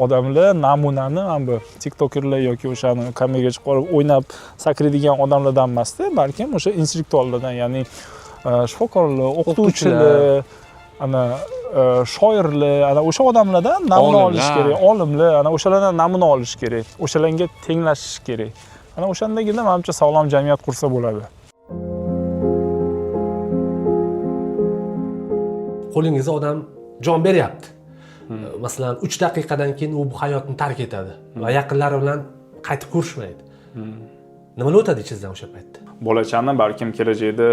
odamlar namunani mana bu TikTokerlar yoki o'shani kameraga chiqib qolib o'ynab sakraydigan odamlardan emasda, balkim o'sha intellektuallardan, ya'ni shifokorlar, o'qituvchilar, ana shoirlar, ana o'sha odamlardan namuna olish kerak, olimlar, ana o'shalardan namuna olish kerak, o'shalarga tenglashish kerak. Ana o'shandagina menimcha sog'lom jamiyat qursa bo'ladi. Qo'lingizda odam jon beryapti. Masalan, 3 daqiqadan keyin u bu hayotni tark etadi va yaqinlari bilan qaytib ko'rishmaydi. Nimalar o'tadi ichingizdan o'sha paytda? Bolachani balkim kelajakda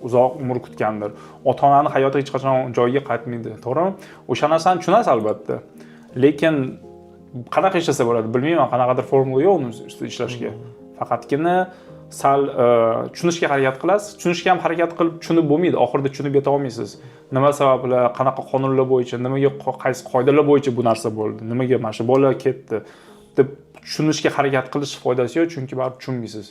uzoq umr kutgandir. Ota-onani hayoti hech qachon joyiga qaytmaydi, to'g'rimi? O'sha narsani tushunasiz albatta. Lekin qanaqa ishlasa bo'ladi, bilmayman, qanaqadir formula yo'q uni ustida ishlashga. Faqatgina sal tushunishga harakat qilasiz. Tushunishga ham harakat qilib tushunib bo'lmaydi. Oxirida tushunib yeta olmaysiz. Nima sabablar, qanaqa qonunlar bo'yicha, nimaga qaysi qoidalar bo'yicha bu narsa bo'ldi, nimaga mana shu bola ketdi deb tushunishga harakat qilish foydasi yo'q, chunki baribir tushunmaysiz.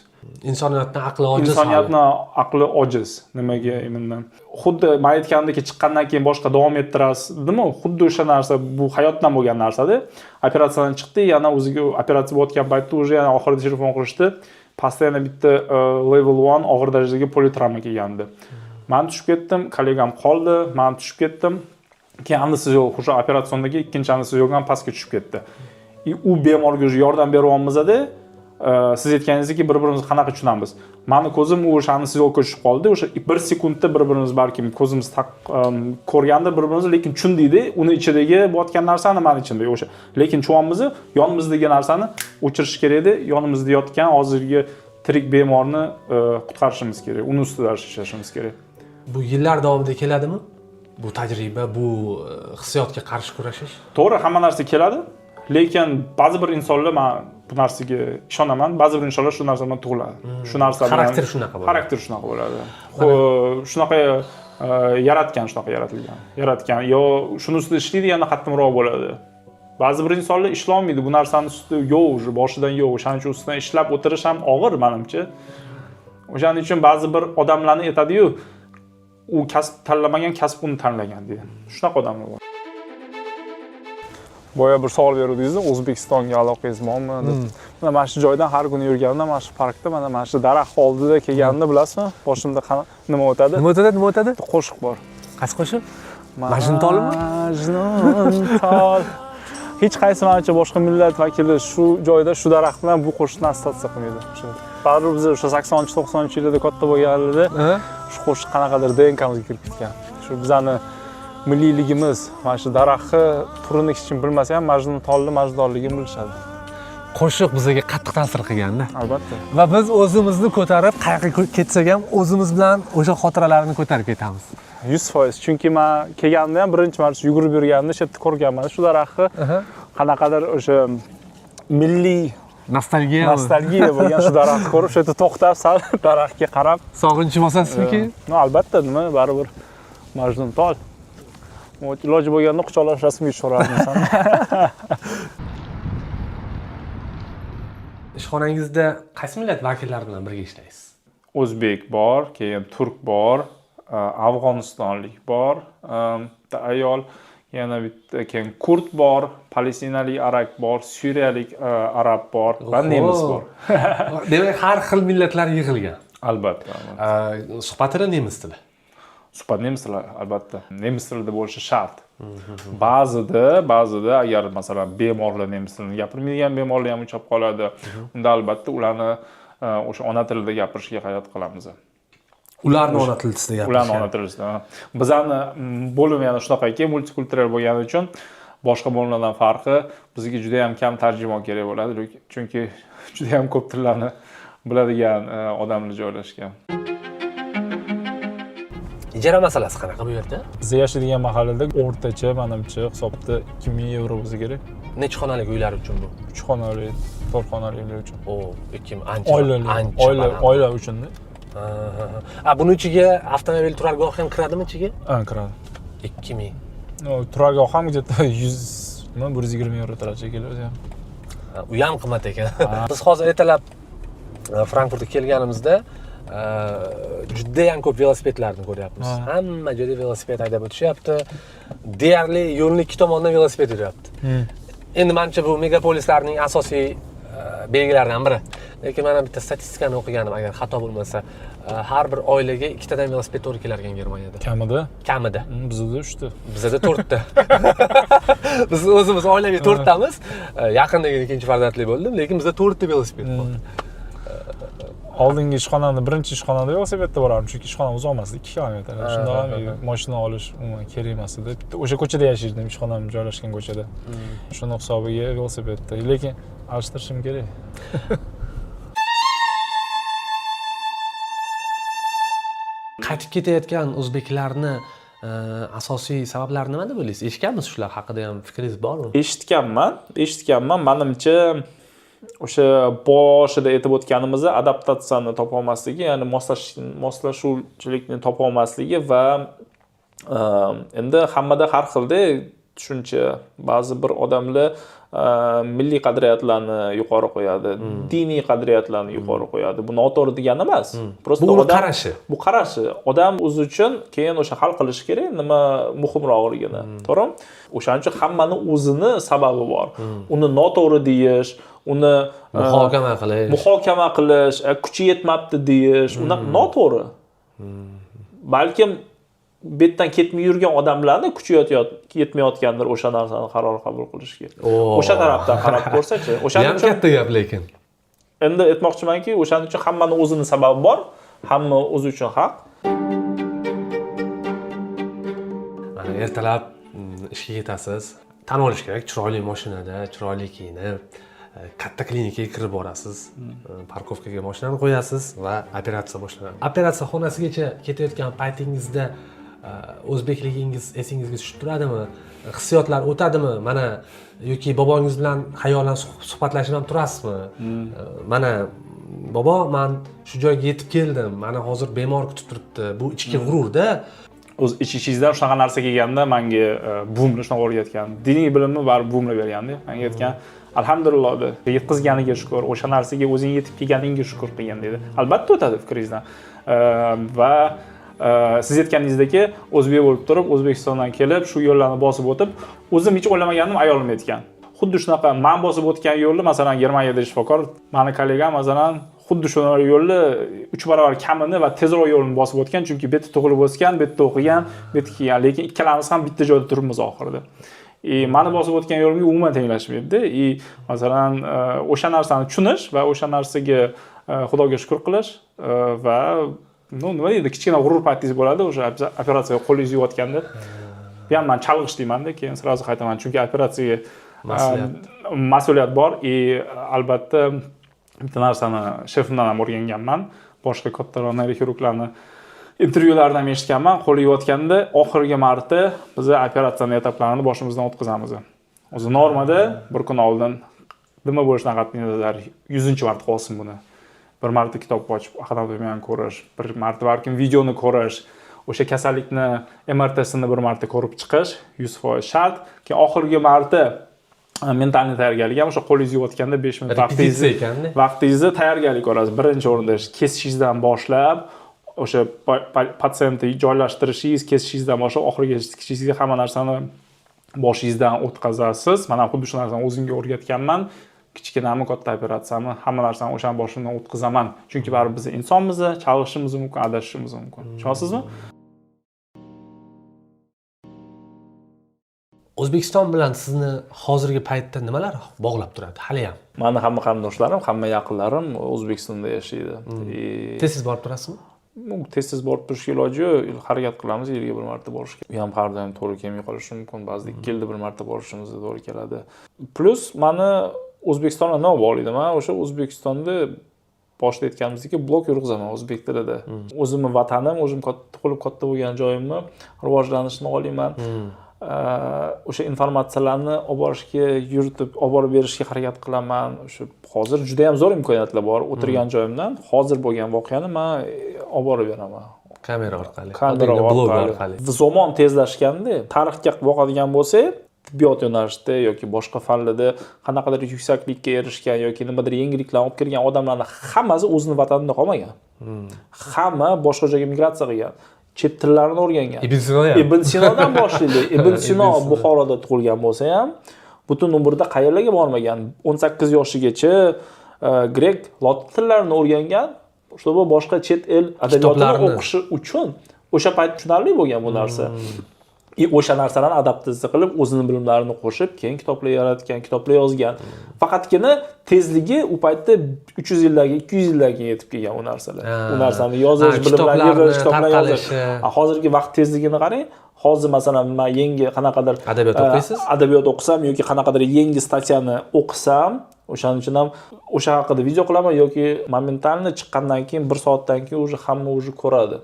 Insoniyatning aqli ojiz. Insoniyatning aqli ojiz. Nimaga endi xuddi men aytgandek chiqqandan keyin boshqa davom ettirasizmi? Xuddi o'sha narsa bu hayotdan bo'lgan narsa-da. Operatsiyadan chiqdi, yana o'ziga operatsiya bo'layotgan paytda уже yana oxirida telefon qilishdi. Pastda yana bitta level 1 og'ir darajadagi politrauma kelgandi. Men tushib ketdim, kollegam qoldi, men tushib ketdim. Keyin anesteziolog o'sha operatsiyondagi ikkinchi anesteziolog ham pastga tushib ketdi. U bemorga yordam beryapmiz-da, siz aytganingizdek bir-birimizni qanaqa tushunamiz. Mani ko'zim o'shani sizga ko'chib qoldi. O'sha 1 sekundda bir-birimiz balkim ko'zimiz ko'rganda bir-birimizni, lekin tushundikda, uni ichidagi bo'layotgan narsani mani ichimdagi o'sha. Lekin chuvomizni yonimizdagi narsani o'chirish kerak edi. Yonimizda yotgan hozirgi tirik bemorni qutqarishimiz kerak. Uni ustida ishlashimiz kerak. Bu yillar davomida keladimi? Bu tajriba, bu hissiyotga qarshi kurashish? To'g'ri, hamma narsa keladi. Lekin ba'zi bir insonlar men bu narsaga ishonaman. Ba'zi bir insonlar shu narsa bilan tug'iladi. Shu narsa bilan xarakteri shunaqa bo'ladi. Xarakteri shunaqa bo'ladi. Shunaqa yaratgan, shunaqa yaratilgan. Yaratgan yo shuni ustida ishlaydiganda qattimroq bo'ladi. Ba'zi bir insonlar ishlolmaydi bu narsani ustida. Yo'q, boshidan yo'q. O'shaning uchun ustidan ishlab o'tirish ham og'ir menimcha. O'shaning uchun ba'zi bir odamlarni aytadi-yu, u kasb tanlamagan, kasb uni tanlagan deydi. Shunaqa odamlar bor. Boya bir savol beruvdingiz, O'zbekistonga aloqangiz bormi deb. Mana shu joydan har kuni yurganimda, mana shu parkda, mana shu daraxt oldida kelganimda bilasizmi? Boshimda nima o'tadi? Nima o'tadi? Nima o'tadi? Qo'shiq bor. Qaysi qo'shiq? Majnuntolmi? Majnuntol. Hech qaysi menimcha boshqa millat vakili shu joyda shu daraxt bilan bu qo'shiqni assotsiatsiya qilmaydi. Baribir biz o'sha 80-90-yillarda katta bo'lganligida shu qo'shiq qanaqadir DNKmizga kirib ketgan. Shu bizani milliyligimiz, mana shu daraxtni turini hech kim bilmasa ham majnuntolligini bilishadi. Qo'shiq bizga qattiq ta'sir qilganda. Albatta. Va biz o'zimizni ko'tarib, qayoqqa ketsak ham o'zimiz bilan o'sha xotiralarni ko'tarib ketamiz. 100%. Chunki men kelganimda ham birinchi marta yugurib yurganimda shu yerda ko'rganman. Shu daraxtni qanaqadir o'sha milliy nostalgiya bo'lgan shu daraxtni ko'rib, shu yerda to'xtab, sal daraxtga qarab, sog'inchi bosasizmi? Albatta, nima, baribir majnuntol. Iloji bo'lganda quchoqlash rasmiga tushaveramiz. Ishxonangizda qaysi millat vakillari bilan birga ishlaysiz? O'zbek bor, keyin turk bor, afg'onistonlik bor, ayol, yana bitta keyin kurd bor, palestinalik arab bor, suriyalik arab bor va nemis bor. Demak, har xil millatlar yig'ilgan. Albatta. Suhbatida nemis tili. Suhbat nemis tili, albatta. Nemis tilida bo'lishi shart. Ba'zida agar masalan bemorlar nemis tilini gapirmaydigan bemorlar ham uchrab qoladi, unda albatta ularni o'sha ona tilida gapirishga harakat qilamiz. Ularni ona tilisida gapirishadi. Ularni ona tilisida. Bizani bo'lim yana shunaqaki, multikultural bo'lgani uchun boshqa bo'limlardan farqi bizga juda ham kam tarjimon kerak bo'ladi, chunki juda ham ko'p tillarni biladigan odamlar joylashgan. Ijara masalasi qanaqa bu yerda? Biz yashaydigan mahallada o'rtacha, menimcha, hisobda 2000 yevro bo'lsa kerak. Necha xonali uylar uchun bu? 3 xonali, 4 xonali uylar uchun. O, 2000 ancha. Oila uchun-da. Buning ichiga avtomobil turargohi ham kiradimi ichiga? Ha, kiradi. 2000. No, turargoh ham где-то 120 yevro turadi shekilli o'zi ham. U ham qimmat ekan. Biz hozir ertalab Frankfurtga kelganimizda juda ham ko'p velosipedlarni ko'ryapmiz. Hamma joyda velosiped haydab o'tishyapti. Deyarli yo'lning ikki tomonidan velosiped yuryapti. Endi menimcha bu megapolislarning asosiy belgilaridan biri. Lekin men bitta statistikani o'qiganim, agar xato bo'lmasa, har bir oilaga ikkitadan velosiped to'g'ri kelar ekan Germaniyada. Kamida. Bizda 3 ta. Bizda 4 ta. Biz o'zimiz oilaviy 4 tamiz. Yaqindagina ikkinchi farzandli bo'ldim, lekin bizda 4 ta velosiped bor. Oldingi ishxonamda, birinchi ishxonamda velosipedda borardim, chunki ishxonam uzoq emas, 2 kilometr. Shunda ham mashina olish umuman kerak emas edi. O'sha ko'chada yashardim, ishxonam joylashgan ko'chada. Shuni hisobiga velosipedda, lekin alishtirishim kerak. Qaytib ketayotgan o'zbeklarni asosiy sabablari nima deb o'ylaysiz? Eshitganmiz shular haqida ham fikringiz bormi? Eshitganman. Menimcha o'sha boshida aytib o'tganimizdek adaptatsiyani topa olmasligi, ya'ni moslashuvchilikni topa olmasligi va endi hammada har xilda tushuncha. Ba'zi bir odamlar milliy qadriyatlarni yuqori qo'yadi, diniy qadriyatlarni yuqori qo'yadi. Bu noto'g'ri degani emas. Prosta bu odam qarashi. Bu qarashi. Odam o'zi uchun keyin o'sha hal qilish kerak, nima muhimrog'ligini. To'g'rimi? O'shaning uchun hammani o'zini sababi bor. Uni noto'g'ri deyish, uni muhokama qilish, kuchi yetmabdi deyish, uni noto'g'ri. Balkim betdan ketmay yurgan odamlarni kuchi yetmayotgandir o'sha narsani qaror qabul qilishga. O'sha tarafdan qarab ko'rsa-chi. O'shaning uchun katta gap lekin. Endi aytmoqchimanki, o'shaning uchun hammani o'zini sababi bor, hamma o'zi uchun haq. Ertalab ishga ketasiz. Tan olish kerak, chiroyli mashinada, chiroyli kiyinib, katta klinikaga kirib borasiz. Parkovkaga mashinani qo'yasiz va operatsiya boshlanadi. Operatsiya xonasigacha ketayotgan paytingizda o'zbekligingiz esingizga tushib turadimi? Hissiyotlar o'tadimi? Mana yoki bobongiz bilan xayolan suhbatlashib ham turasizmi? Mana bobo, men shu joyga yetib keldim. Mana hozir bemor kutib turibdi. Bu ichki g'ururda. O'z ichingizdan shunaqa narsa kelganda menga bumni shunaqa o'rgatgan. Diniy bilimni baribir bumlab berganda. Menga aytgan, alhamdulillah dedi. Yetkazganiga shukr, o'sha narsaga o'zing yetib kelganingga shukr qilgan dedi. Albatta o'tadi fikringizdan. Va siz aytganingizdagi o'zbek bo'lib turib, O'zbekistondan kelib, shu yo'llarni bosib o'tib, o'zim hech o'ylamagandim, ayolim aytgan. Xuddi shunaqa men bosib o'tgan yo'lni, masalan, Germaniyada shifokor, meni kollegam masalan, xuddi shu yo'lni 3 barobar kamini va tezroq yo'lni bosib o'tgan, chunki bu yerda tug'ilib o'sgan, bu yerda o'qigan, bu yerda kelgan, lekin ikkalamiz ham bitta joyda turibmiz oxirida. Meni bosib o'tgan yo'limga umuman tenglashmaydi. Masalan, o'sha narsani tushunish va o'sha narsaga Xudoga shukr qilish va nima deydi, kichkina g'urur paytingiz bo'ladi, o'sha operatsiyaga qo'lingiz yuvayotganda. Bu ham men chalg'ish deyman-da, keyin sirazu qaytaman, chunki operatsiyaga mas'uliyat bor. Albatta bitta narsani shefimdan ham o'rganganman. Boshqa kattaroq neyroxirurglarni intervyularidan eshitganman. Qo'li yuvayotganda oxirgi marta biz operatsiyaning etaplarini boshimizdan o'tkazamiz. O'zi normada bir kun oldin nima bo'lishidan qat'iy nazar 100-marta qolsin buni. Bir marta kitob ochib, anatomiyani ko'rish, bir marta balkim videoni ko'rish, o'sha kasallikni MRTsini bir marta ko'rib chiqish 100% shart. Keyin oxirgi marta mentalniy tayyorgarlik ham o'sha qo'lingizni yuvayotganda 5 minut vaqtingizni tayyorgarlik ko'rasiz. Birinchi o'rinda kesishingizdan boshlab, o'sha patsientni joylashtirishingiz, kesishingizdan boshlab oxirigacha tikishingizga hamma narsani boshingizdan o'tkazasiz. Men ham xuddi shu narsani o'zimga o'rgatganman. Kichkinami, katta operatsiyami, hamma narsani o'shan boshimdan o'tkazaman. Chunki baribir biz insonmiz, chalg'ishimiz mumkin, adashishimiz mumkin. Tushunasizmi? O'zbekiston bilan sizni hozirgi paytda nimalar bog'lab turadi? Hali ham. Meni hamma qarindoshlarim, hamma yaqinlarim O'zbekistonda yashaydi. Tez borib turasizmi? Tez borib turishga iloji yo'q, harakat qilamiz yilga bir marta borishga. U ham har doim to'g'ri kelmay qolishi mumkin, ba'zida 2 yilda bir marta borishimiz to'g'ri keladi. Plus meni O'zbekistonga nima bog'laydi? Men o'sha O'zbekistonda boshida aytganimizdek, blog yurg'izaman o'zbek tilida. O'zimning vatanim, o'zim tug'ilib katta bo'lgan joyimni rivojlanishni o'ylayman. O'sha informatsiyalarni olib borishga, yuritib, olib borib berishga harakat qilaman. O'sha hozir juda ham zo'r imkoniyatlar bor. O'tirgan joyimdan hozir bo'lgan voqeani men olib borib beraman. Kamera orqali, blog orqali. Zamon tezlashganda, tarixga boqadigan bo'lsak, tibbiyot yo'nalishida yoki boshqa fanlarda qanaqadir yuksaklikka erishgan yoki nimadir yangiliklarni olib kirgan odamlarning hammasi o'zining vatanida qolmagan. Hamma boshqa joyga migratsiya qilgan. Chet tillarini o'rgangan. Ibn Sinodan boshlaydi. Ibn Sino Buxoroda tug'ilgan bo'lsa ham, butun umrida qayerlarga bormagan. 18 yoshigacha grek, lotin tillarini o'rgangan. Чтобы boshqa chet el adabiyotini o'qishi uchun o'sha payt tushunarli bo'lgan bu narsa. O'sha narsalarni adaptatsiya qilib, o'zining bilimlarini qo'shib, keyin kitoblar yaratgan, kitoblar yozgan. Faqatgina tezligi u paytda 300 yillarga, 200 yillarga yetib kelgan u narsalar. U narsani yozish, bilimlarni yig'ish, kitoblar yozish. Hozirgi vaqt tezligini qarang. Hozir masalan men yangi qanaqadir adabiyot o'qiysiz? Adabiyot o'qisam yoki qanaqadir yangi statyani o'qisam, o'shaning uchun ham o'sha haqida video qilaman yoki momentalni chiqqandan keyin 1 soatdan keyin уже hamma уже ko'radi.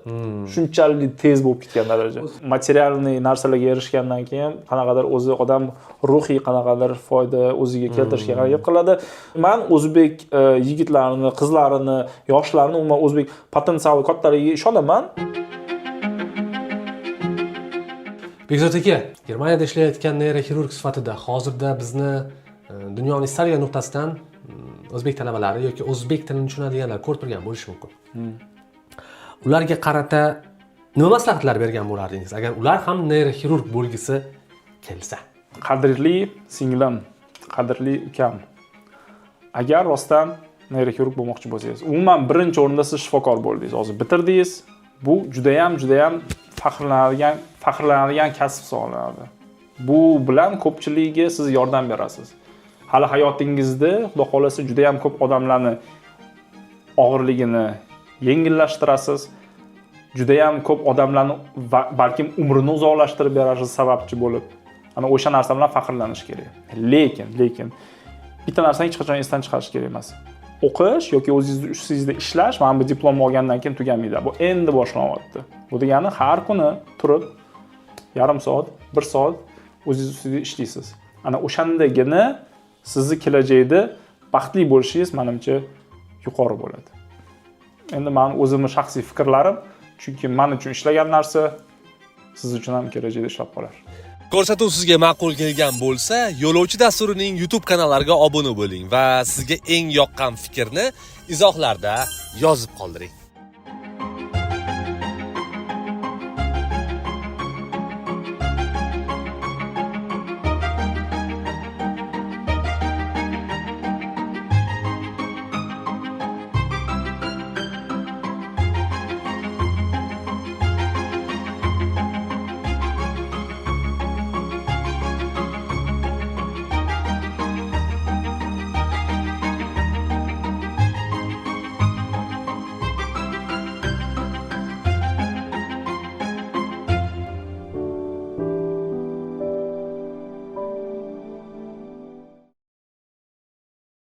Shunchalik tez bo'lib ketgan daraja. Materialniy narsalarga erishgandan keyin qanaqadir o'zi odam ruhiy qanaqadir foyda o'ziga keltirishga harakat qiladi. Men o'zbek yigitlarini, qizlarini, yoshlarni, umuman o'zbek potensiali kattalariga ishonaman. Bekzod aka, Germaniyada ishlayotgan neyroxirurg sifatida hozirda bizni dunyoning istalgan nuqtasidan o'zbek talabalari yoki o'zbek tilini tushunadiganlar ko'rib turgan bo'lishi mumkin. Ularga qarata nima maslahatlar bergan bo'lardingiz agar ular ham neyroxirurg bo'lgisi kelsa? Qadrli singlim, qadrli ukam. Agar rostdan neyroxirurg bo'lmoqchi bo'lsangiz, umuman birinchi o'rinda siz shifokor bo'ldingiz, hozir bitirdingiz. Bu juda ham faxrlanadigan kasb hisoblanadi. Bu bilan ko'pchiligiga siz yordam berasiz. Hali hayotingizda, xudo xolasa, juda ham ko'p odamlarni og'irligini yengillashtirasiz. Juda ham ko'p odamlarni balkim umrini uzoqlashtirib berasiz sababchi bo'lib. Ana o'sha narsa bilan faxrlanish kerak. Lekin bitta narsani hech qachon esdan chiqarish kerak emas. O'qish yoki o'zingizni ustingizda ishlash mana bu diplomni olgandan keyin tugamaydi. Bu endi boshlanyapti. Bu degani har kuni turib yarim soat, 1 soat o'zingiz ustida ishlaysiz. Ana o'shandagina sizni kelajakda baxtli bo'lishingiz menimcha yuqori bo'ladi. Endi men o'zimning shaxsiy fikrlarim, chunki men uchun ishlagan narsa siz uchun ham kelajakda ishlab qolar. Ko'rsatuv sizga ma'qul kelgan bo'lsa, Yo'lovchi dasturining YouTube kanallariga obuna bo'ling va sizga eng yoqqan fikrni izohlarda yozib qoldiring.